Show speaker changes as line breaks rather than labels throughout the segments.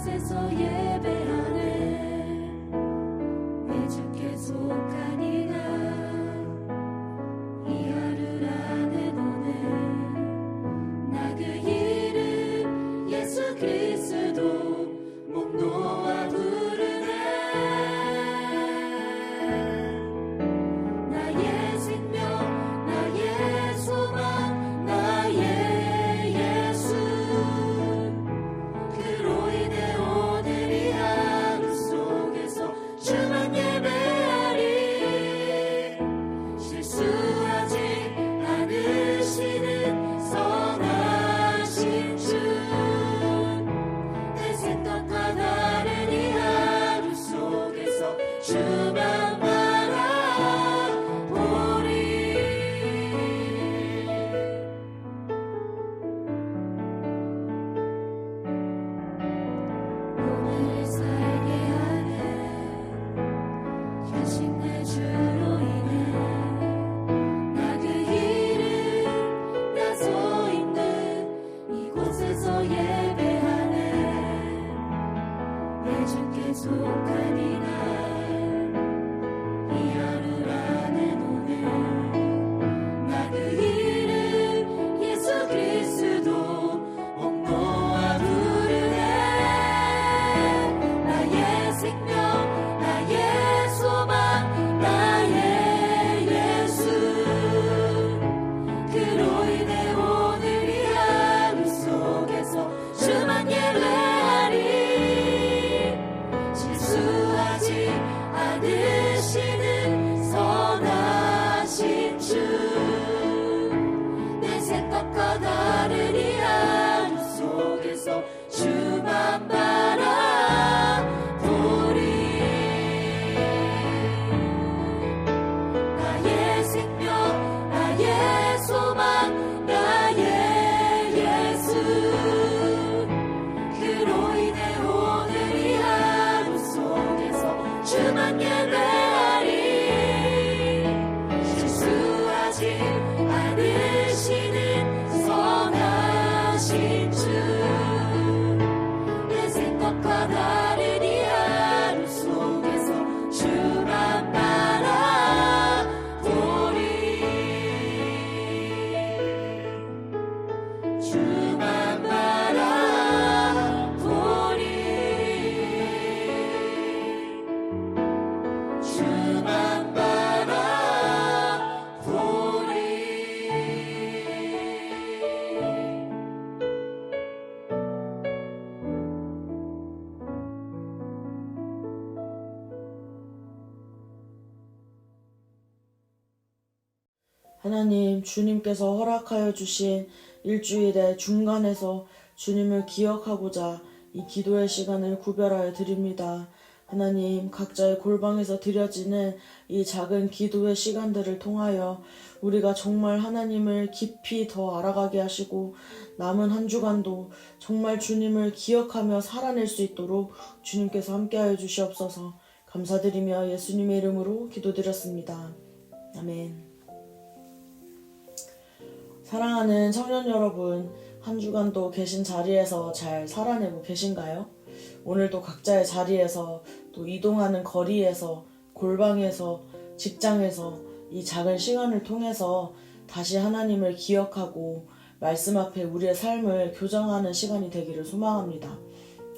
이곳에서 예배하네. 내 주께 속하니라. 이 하루 안에 너는 나 그 이름 예수 그리스도 목 놓아 부르네. 나의 생명 나의 소망 나의 예수. 그로 인해 오늘 이 하루 속에서 주만 예배하리. 실수하지 않으시는 선하신 주. 내 생각과 다른 이 하루 속에서 주만 바라보리. 오늘을 살게 하네. 현신 내 주로 인해 나 그 이름 나 서 있는 이곳에서 예배하네. 내 주께 속하니라. 이 하루 안에 너는 나 그 이름 예수 그리스도 목 놓아 부르네. 나의 생명 나의 소망 나의 예수. 그로 인해 오늘 이 하루 속에서 주만 예배하리. 실수하지 않으시는 선하신 주. 내 생각과 다른 이 하루 속에서 주만 바라보리. 나의 생명 나의 소망 나의 예수. 그로 인해 오늘 이 하루 속에서 주만 예배하리. 실수하지 않으시는 선하신 주. 내 생각과 다른 이 하루 속에서 주만 바라보리. 주만 바라보리. 주만 바라보리.
하나님, 주님께서 허락하여 주신 일주일의 중간에서 주님을 기억하고자 이 기도의 시간을 구별하여 드립니다. 하나님, 각자의 골방에서 드려지는 이 작은 기도의 시간들을 통하여 우리가 정말 하나님을 깊이 더 알아가게 하시고 남은 한 주간도 정말 주님을 기억하며 살아낼 수 있도록 주님께서 함께하여 주시옵소서. 감사드리며 예수님의 이름으로 기도드렸습니다. 아멘. 사랑하는 청년 여러분, 한 주간도 계신 자리에서 잘 살아내고 계신가요? 오늘도 각자의 자리에서 또 이동하는 거리에서 골방에서 직장에서 이 작은 시간을 통해서 다시 하나님을 기억하고 말씀 앞에 우리의 삶을 교정하는 시간이 되기를 소망합니다.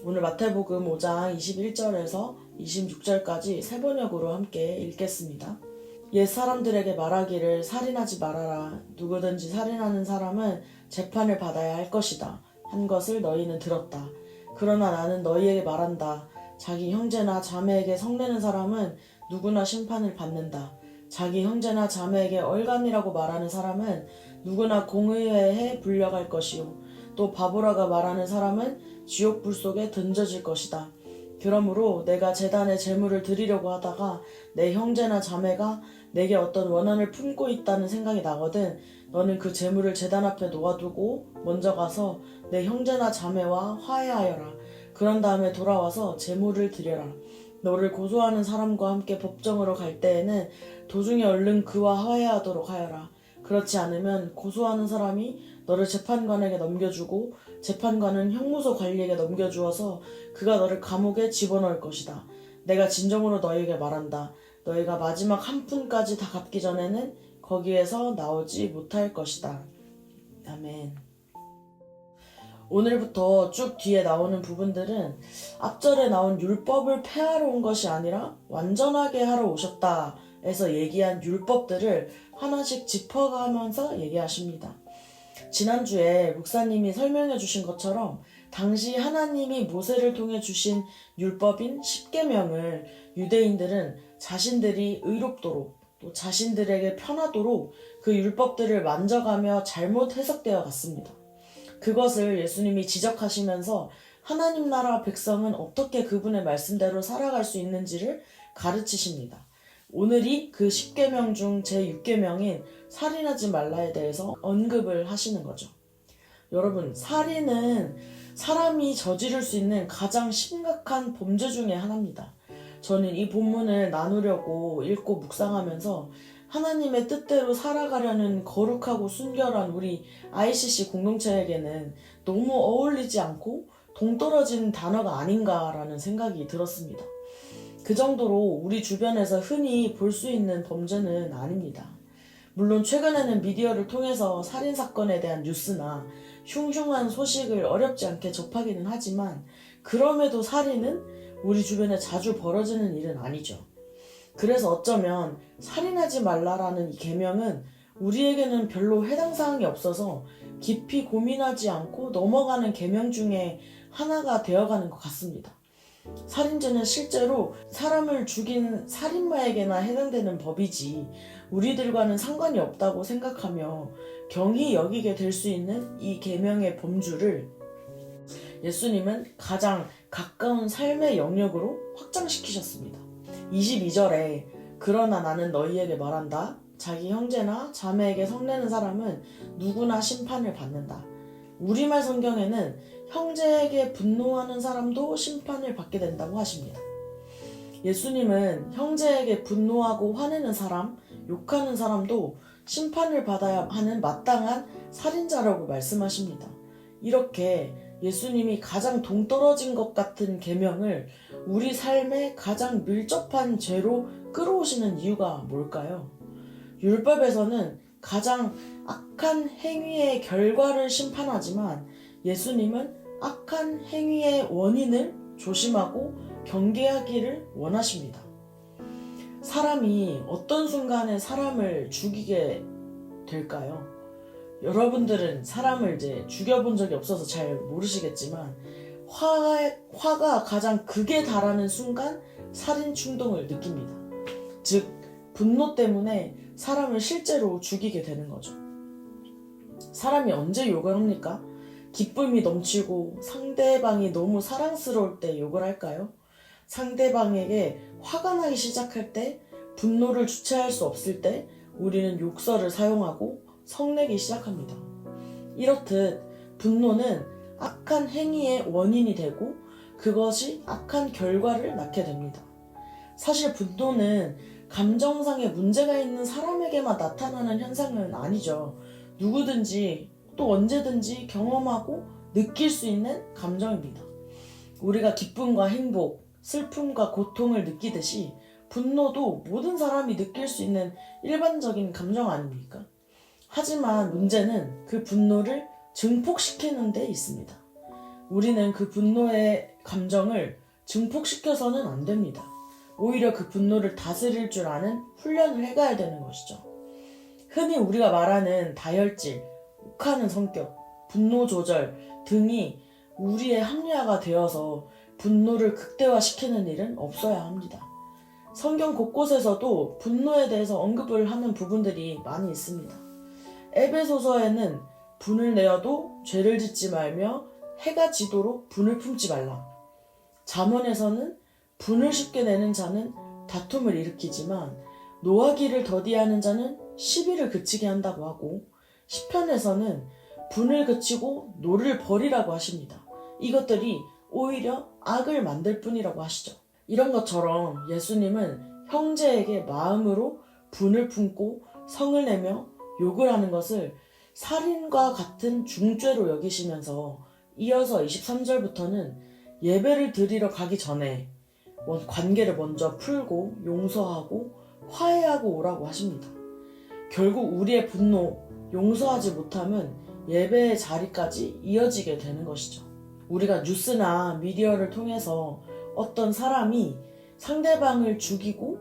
오늘 마태복음 5장 21절에서 26절까지 세 번역으로 함께 읽겠습니다. 옛 사람들에게 말하기를 살인하지 말아라. 누구든지 살인하는 사람은 재판을 받아야 할 것이다. 한 것을 너희는 들었다. 그러나 나는 너희에게 말한다. 자기 형제나 자매에게 성내는 사람은 누구나 심판을 받는다. 자기 형제나 자매에게 얼간이라고 말하는 사람은 누구나 공의회에 불려갈 것이요. 또 바보라가 말하는 사람은 지옥불 속에 던져질 것이다. 그러므로 내가 제단에 제물을 드리려고 하다가 내 형제나 자매가 내게 어떤 원한을 품고 있다는 생각이 나거든 너는 그 제물을 제단 앞에 놓아두고 먼저 가서 내 형제나 자매와 화해하여라. 그런 다음에 돌아와서 제물을 드려라. 너를 고소하는 사람과 함께 법정으로 갈 때에는 도중에 얼른 그와 화해하도록 하여라. 그렇지 않으면 고소하는 사람이 너를 재판관에게 넘겨주고 재판관은 형무소 관리에게 넘겨주어서 그가 너를 감옥에 집어넣을 것이다. 내가 진정으로 너희에게 말한다. 너희가 마지막 한 푼까지 다 갚기 전에는 거기에서 나오지 못할 것이다. 아멘. 오늘부터 쭉 뒤에 나오는 부분들은 앞절에 나온 율법을 폐하러 온 것이 아니라 완전하게 하러 오셨다 에서 얘기한 율법들을 하나씩 짚어가면서 얘기하십니다. 지난주에 목사님이 설명해 주신 것처럼 당시 하나님이 모세를 통해 주신 율법인 십계명을 유대인들은 자신들이 의롭도록 또 자신들에게 편하도록 그 율법들을 만져가며 잘못 해석되어 갔습니다. 그것을 예수님이 지적하시면서 하나님 나라 백성은 어떻게 그분의 말씀대로 살아갈 수 있는지를 가르치십니다. 오늘이 그 10계명 중 제6계명인 살인하지 말라에 대해서 언급을 하시는 거죠. 여러분, 살인은 사람이 저지를 수 있는 가장 심각한 범죄 중에 하나입니다. 저는 이 본문을 나누려고 읽고 묵상하면서 하나님의 뜻대로 살아가려는 거룩하고 순결한 우리 ICC 공동체에게는 너무 어울리지 않고 동떨어진 단어가 아닌가라는 생각이 들었습니다. 그 정도로 우리 주변에서 흔히 볼 수 있는 범죄는 아닙니다. 물론 최근에는 미디어를 통해서 살인사건에 대한 뉴스나 흉흉한 소식을 어렵지 않게 접하기는 하지만 그럼에도 살인은 우리 주변에 자주 벌어지는 일은 아니죠. 그래서 어쩌면 살인하지 말라라는 이 계명은 우리에게는 별로 해당 사항이 없어서 깊이 고민하지 않고 넘어가는 계명 중에 하나가 되어가는 것 같습니다. 살인죄는 실제로 사람을 죽인 살인마에게나 해당되는 법이지 우리들과는 상관이 없다고 생각하며 경히 여기게 될 수 있는 이 계명의 범주를 예수님은 가장 가까운 삶의 영역으로 확장시키셨습니다. 22절에 그러나 나는 너희에게 말한다. 자기 형제나 자매에게 성내는 사람은 누구나 심판을 받는다. 우리말 성경에는 형제에게 분노하는 사람도 심판을 받게 된다고 하십니다. 예수님은 형제에게 분노하고 화내는 사람, 욕하는 사람도 심판을 받아야 하는 마땅한 살인자라고 말씀하십니다. 이렇게 예수님이 가장 동떨어진 것 같은 계명을 우리 삶에 가장 밀접한 죄로 끌어오시는 이유가 뭘까요? 율법에서는 가장 악한 행위의 결과를 심판하지만 예수님은 악한 행위의 원인을 조심하고 경계하기를 원하십니다. 사람이 어떤 순간에 사람을 죽이게 될까요? 여러분들은 사람을 이제 죽여본 적이 없어서 잘 모르시겠지만 화가 가장 극에 달하는 순간 살인 충동을 느낍니다. 즉 분노 때문에 사람을 실제로 죽이게 되는 거죠. 사람이 언제 욕을 합니까? 기쁨이 넘치고 상대방이 너무 사랑스러울 때 욕을 할까요? 상대방에게 화가 나기 시작할 때, 분노를 주체할 수 없을 때 우리는 욕설을 사용하고 성내기 시작합니다. 이렇듯 분노는 악한 행위의 원인이 되고 그것이 악한 결과를 낳게 됩니다. 사실 분노는 감정상에 문제가 있는 사람에게만 나타나는 현상은 아니죠. 누구든지 또 언제든지 경험하고 느낄 수 있는 감정입니다. 우리가 기쁨과 행복, 슬픔과 고통을 느끼듯이 분노도 모든 사람이 느낄 수 있는 일반적인 감정 아닙니까? 하지만 문제는 그 분노를 증폭시키는 데 있습니다. 우리는 그 분노의 감정을 증폭시켜서는 안 됩니다. 오히려 그 분노를 다스릴 줄 아는 훈련을 해가야 되는 것이죠. 흔히 우리가 말하는 다혈질, 욱하는 성격, 분노 조절 등이 우리의 합리화가 되어서 분노를 극대화시키는 일은 없어야 합니다. 성경 곳곳에서도 분노에 대해서 언급을 하는 부분들이 많이 있습니다. 에베소서에는 분을 내어도 죄를 짓지 말며 해가 지도록 분을 품지 말라. 잠언에서는 분을 쉽게 내는 자는 다툼을 일으키지만 노하기를 더디하는 자는 시비를 그치게 한다고 하고, 시편에서는 분을 그치고 노를 버리라고 하십니다. 이것들이 오히려 악을 만들 뿐이라고 하시죠. 이런 것처럼 예수님은 형제에게 마음으로 분을 품고 성을 내며 욕을 하는 것을 살인과 같은 중죄로 여기시면서 이어서 23절부터는 예배를 드리러 가기 전에 관계를 먼저 풀고 용서하고 화해하고 오라고 하십니다. 결국 우리의 분노, 용서하지 못하면 예배의 자리까지 이어지게 되는 것이죠. 우리가 뉴스나 미디어를 통해서 어떤 사람이 상대방을 죽이고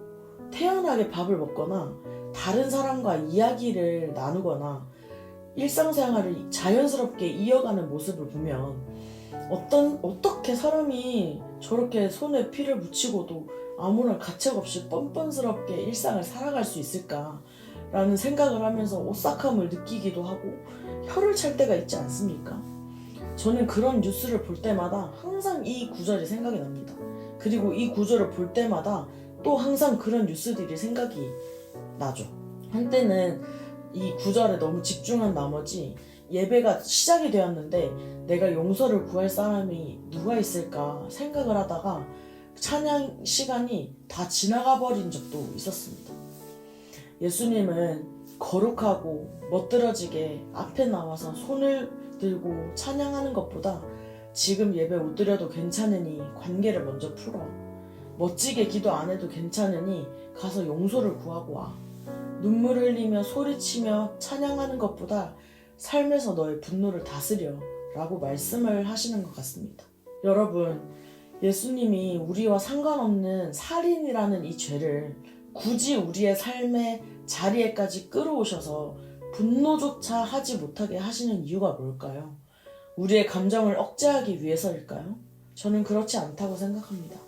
태연하게 밥을 먹거나 다른 사람과 이야기를 나누거나 일상생활을 자연스럽게 이어가는 모습을 보면 어떻게 사람이 저렇게 손에 피를 묻히고도 아무런 가책 없이 뻔뻔스럽게 일상을 살아갈 수 있을까라는 생각을 하면서 오싹함을 느끼기도 하고 혀를 찰 때가 있지 않습니까? 저는 그런 뉴스를 볼 때마다 항상 이 구절이 생각이 납니다. 그리고 이 구절을 볼 때마다 또 항상 그런 뉴스들이 생각이 나죠. 한때는 이 구절에 너무 집중한 나머지 예배가 시작이 되었는데 내가 용서를 구할 사람이 누가 있을까 생각을 하다가 찬양 시간이 다 지나가 버린 적도 있었습니다. 예수님은 거룩하고 멋들어지게 앞에 나와서 손을 들고 찬양하는 것보다 지금 예배 못 드려도 괜찮으니 관계를 먼저 풀어. 멋지게 기도 안 해도 괜찮으니 가서 용서를 구하고 와. 눈물 흘리며 소리치며 찬양하는 것보다 삶에서 너의 분노를 다스려 라고 말씀을 하시는 것 같습니다. 여러분, 예수님이 우리와 상관없는 살인이라는 이 죄를 굳이 우리의 삶의 자리에까지 끌어오셔서 분노조차 하지 못하게 하시는 이유가 뭘까요? 우리의 감정을 억제하기 위해서일까요? 저는 그렇지 않다고 생각합니다.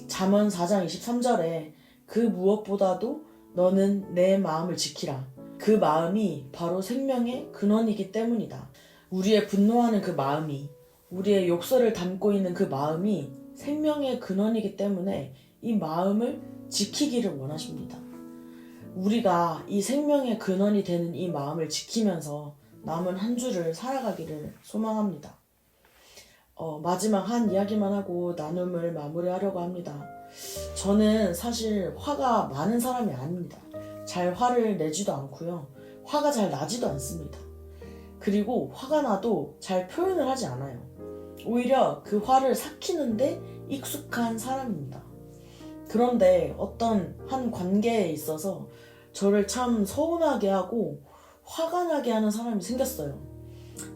잠언 4장 23절에 그 무엇보다도 너는 내 마음을 지키라. 그 마음이 바로 생명의 근원이기 때문이다. 우리의 분노하는 그 마음이, 우리의 욕설을 담고 있는 그 마음이 생명의 근원이기 때문에 이 마음을 지키기를 원하십니다. 우리가 이 생명의 근원이 되는 이 마음을 지키면서 남은 한 주를 살아가기를 소망합니다. 마지막 한 이야기만 하고 나눔을 마무리하려고 합니다. 저는 사실 화가 많은 사람이 아닙니다. 잘 화를 내지도 않고요. 화가 잘 나지도 않습니다. 그리고 화가 나도 잘 표현을 하지 않아요. 오히려 그 화를 삭히는데 익숙한 사람입니다. 그런데 어떤 한 관계에 있어서 저를 참 서운하게 하고 화가 나게 하는 사람이 생겼어요.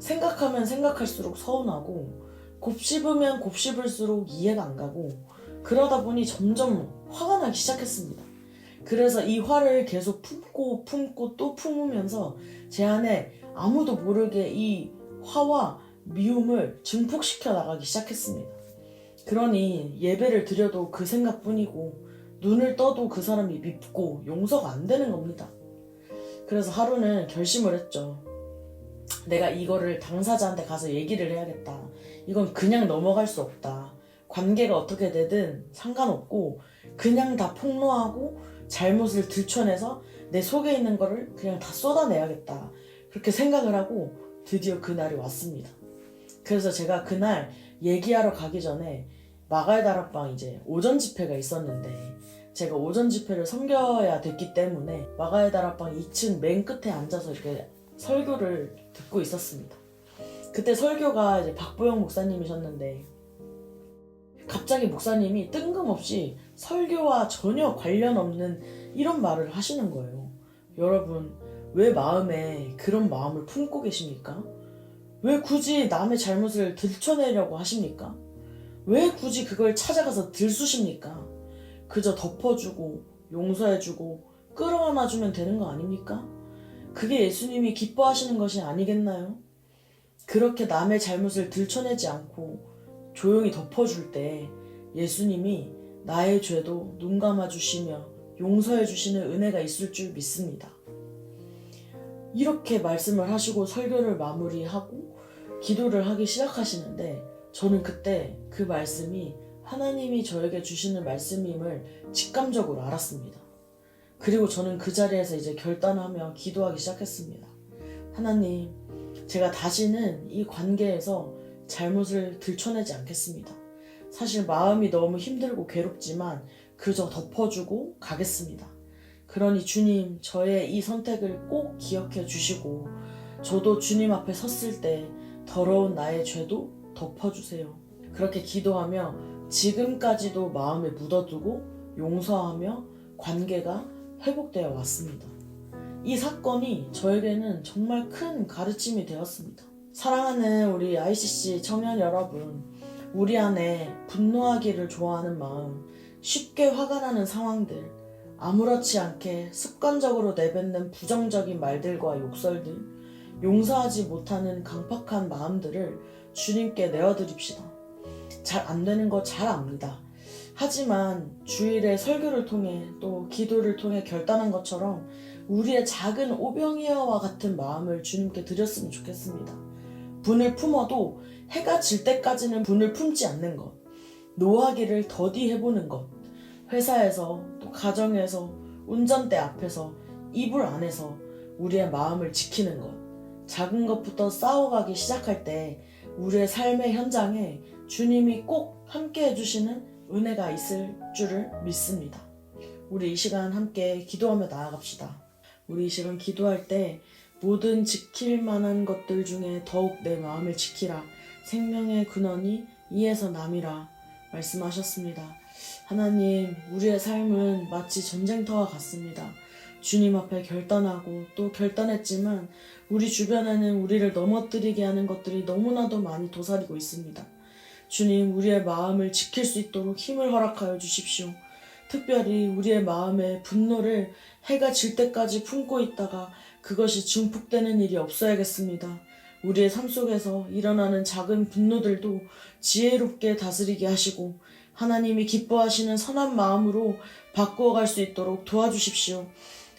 생각하면 생각할수록 서운하고 곱씹으면 곱씹을수록 이해가 안 가고 그러다 보니 점점 화가 나기 시작했습니다. 그래서 이 화를 계속 품고 또 품으면서 제 안에 아무도 모르게 이 화와 미움을 증폭시켜 나가기 시작했습니다. 그러니 예배를 드려도 그 생각뿐이고 눈을 떠도 그 사람이 밉고 용서가 안 되는 겁니다. 그래서 하루는 결심을 했죠. 내가 이거를 당사자한테 가서 얘기를 해야겠다. 이건 그냥 넘어갈 수 없다. 관계가 어떻게 되든 상관없고 그냥 다 폭로하고 잘못을 들춰내서 내 속에 있는 거를 그냥 다 쏟아내야겠다. 그렇게 생각을 하고 드디어 그날이 왔습니다. 그래서 제가 그날 얘기하러 가기 전에 마가의 다락방 이제 오전 집회가 있었는데 제가 오전 집회를 섬겨야 됐기 때문에 마가의 다락방 2층 맨 끝에 앉아서 이렇게 설교를 듣고 있었습니다. 그때 설교가 이제 박보영 목사님이셨는데 갑자기 목사님이 뜬금없이 설교와 전혀 관련 없는 이런 말을 하시는 거예요. 여러분, 왜 마음에 그런 마음을 품고 계십니까? 왜 굳이 남의 잘못을 들춰내려고 하십니까? 왜 굳이 그걸 찾아가서 들쑤십니까? 그저 덮어주고 용서해주고 끌어안아주면 되는 거 아닙니까? 그게 예수님이 기뻐하시는 것이 아니겠나요? 그렇게 남의 잘못을 들춰내지 않고 조용히 덮어줄 때 예수님이 나의 죄도 눈 감아주시며 용서해주시는 은혜가 있을 줄 믿습니다. 이렇게 말씀을 하시고 설교를 마무리하고 기도를 하기 시작하시는데 저는 그때 그 말씀이 하나님이 저에게 주시는 말씀임을 직감적으로 알았습니다. 그리고 저는 그 자리에서 이제 결단하며 기도하기 시작했습니다. 하나님, 제가 다시는 이 관계에서 잘못을 들춰내지 않겠습니다. 사실 마음이 너무 힘들고 괴롭지만 그저 덮어주고 가겠습니다. 그러니 주님, 저의 이 선택을 꼭 기억해 주시고 저도 주님 앞에 섰을 때 더러운 나의 죄도 덮어주세요. 그렇게 기도하며 지금까지도 마음에 묻어두고 용서하며 관계가 회복되어 왔습니다. 이 사건이 저에게는 정말 큰 가르침이 되었습니다. 사랑하는 우리 ICC 청년 여러분, 우리 안에 분노하기를 좋아하는 마음, 쉽게 화가 나는 상황들, 아무렇지 않게 습관적으로 내뱉는 부정적인 말들과 욕설들, 용서하지 못하는 강팍한 마음들을 주님께 내어드립시다. 잘 안 되는 거 잘 압니다. 하지만 주일에 설교를 통해 또 기도를 통해 결단한 것처럼 우리의 작은 오병이어와 같은 마음을 주님께 드렸으면 좋겠습니다. 분을 품어도 해가 질 때까지는 분을 품지 않는 것, 노하기를 더디해보는 것, 회사에서 또 가정에서 운전대 앞에서 이불 안에서 우리의 마음을 지키는 것, 작은 것부터 쌓아가기 시작할 때 우리의 삶의 현장에 주님이 꼭 함께 해주시는 은혜가 있을 줄을 믿습니다. 우리 이 시간 함께 기도하며 나아갑시다. 우리 이 시간 기도할 때 모든 지킬 만한 것들 중에 더욱 내 마음을 지키라. 생명의 근원이 이에서 남이라 말씀하셨습니다. 하나님, 우리의 삶은 마치 전쟁터와 같습니다. 주님 앞에 결단하고 또 결단했지만 우리 주변에는 우리를 넘어뜨리게 하는 것들이 너무나도 많이 도사리고 있습니다. 주님, 우리의 마음을 지킬 수 있도록 힘을 허락하여 주십시오. 특별히 우리의 마음에 분노를 해가 질 때까지 품고 있다가 그것이 증폭되는 일이 없어야겠습니다. 우리의 삶 속에서 일어나는 작은 분노들도 지혜롭게 다스리게 하시고 하나님이 기뻐하시는 선한 마음으로 바꾸어갈 수 있도록 도와주십시오.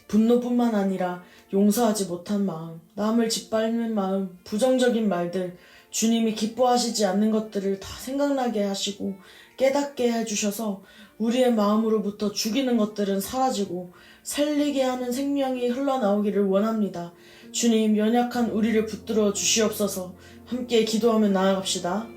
분노뿐만 아니라 용서하지 못한 마음, 남을 짓밟는 마음, 부정적인 말들, 주님이 기뻐하시지 않는 것들을 다 생각나게 하시고 깨닫게 해주셔서 우리의 마음으로부터 죽이는 것들은 사라지고 살리게 하는 생명이 흘러나오기를 원합니다. 주님, 연약한 우리를 붙들어 주시옵소서. 함께 기도하며 나아갑시다.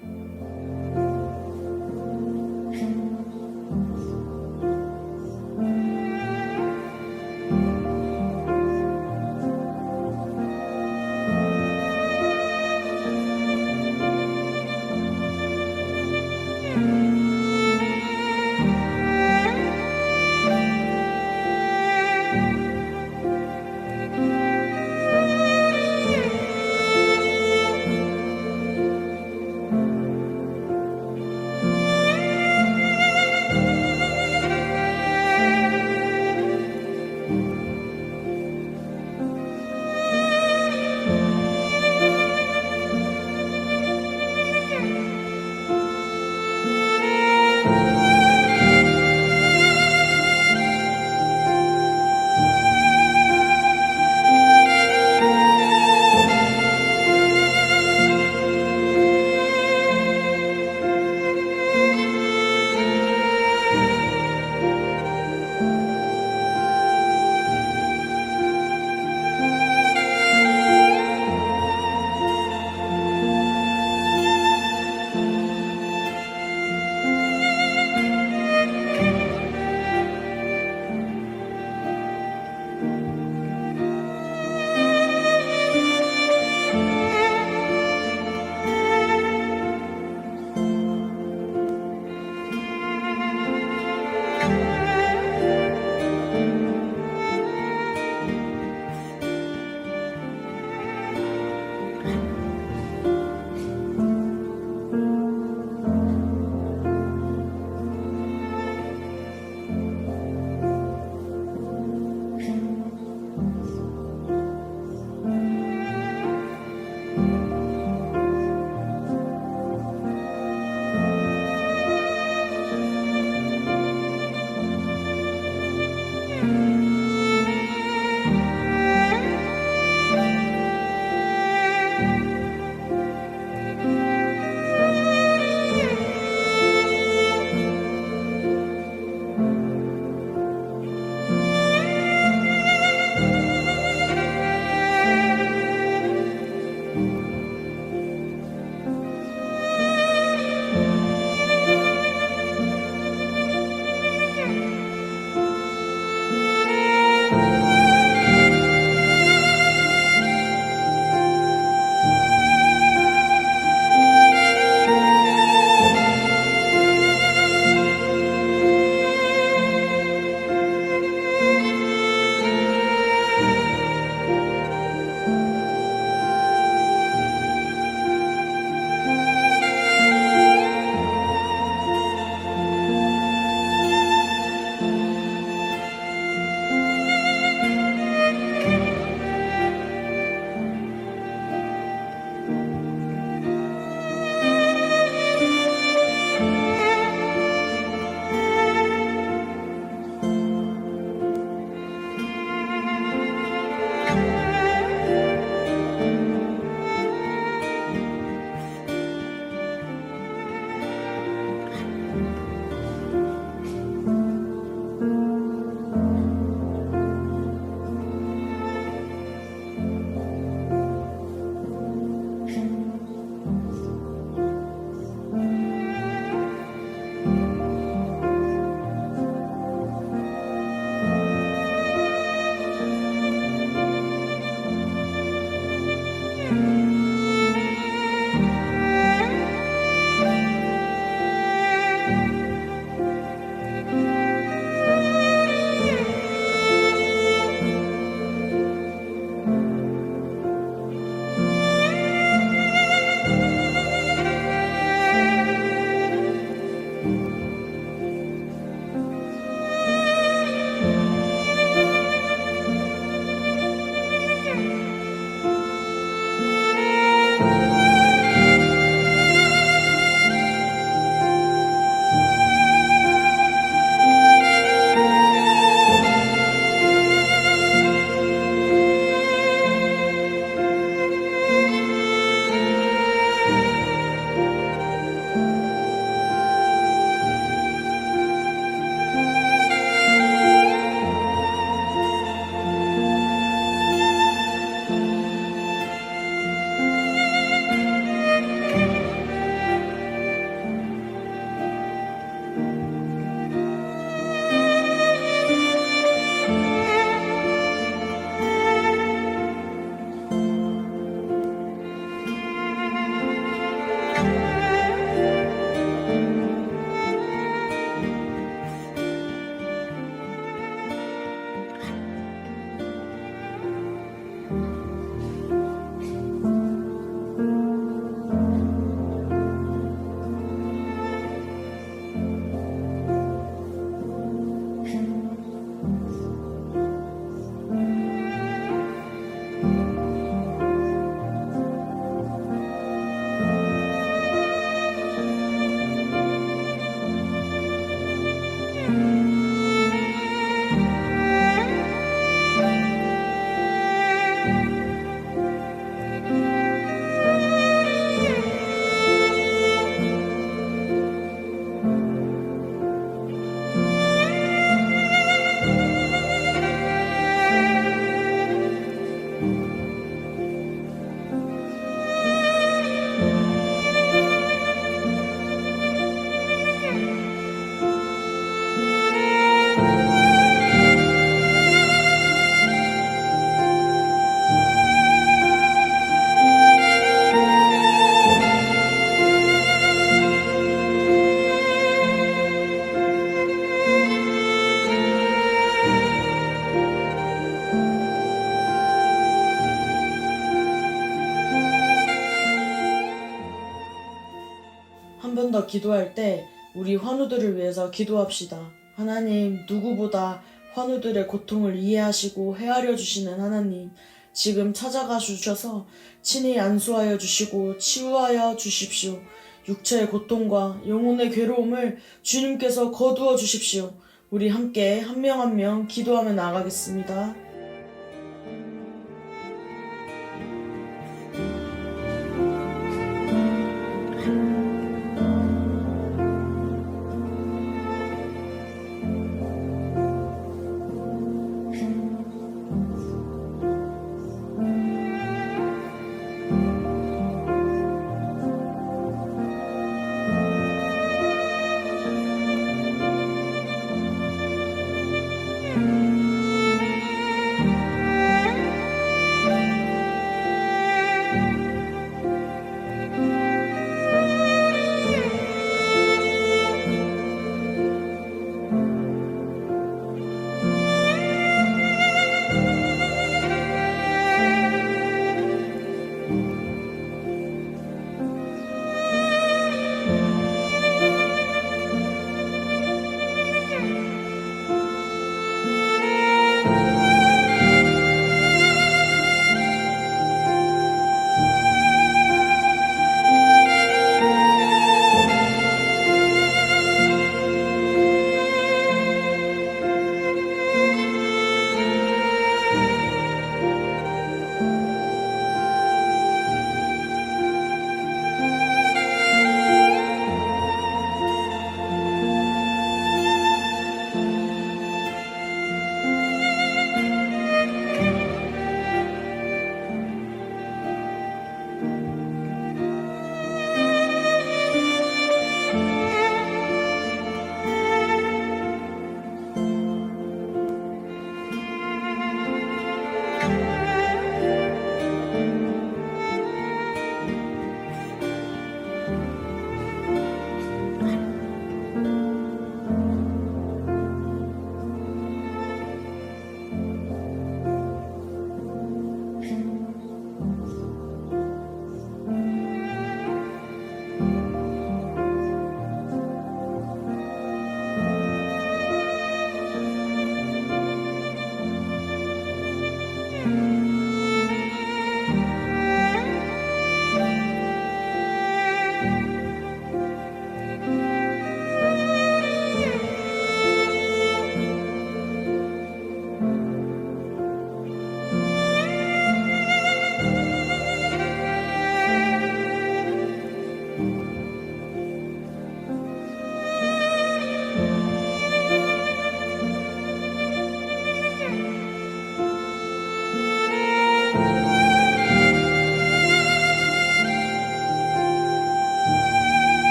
한 번 더 기도할 때 우리 환우들을 위해서 기도합시다. 하나님, 누구보다 환우들의 고통을 이해하시고 헤아려 주시는 하나님, 지금 찾아가 주셔서 친히 안수하여 주시고 치유하여 주십시오. 육체의 고통과 영혼의 괴로움을 주님께서 거두어 주십시오. 우리 함께 한 명 한 명 기도하며 나가겠습니다.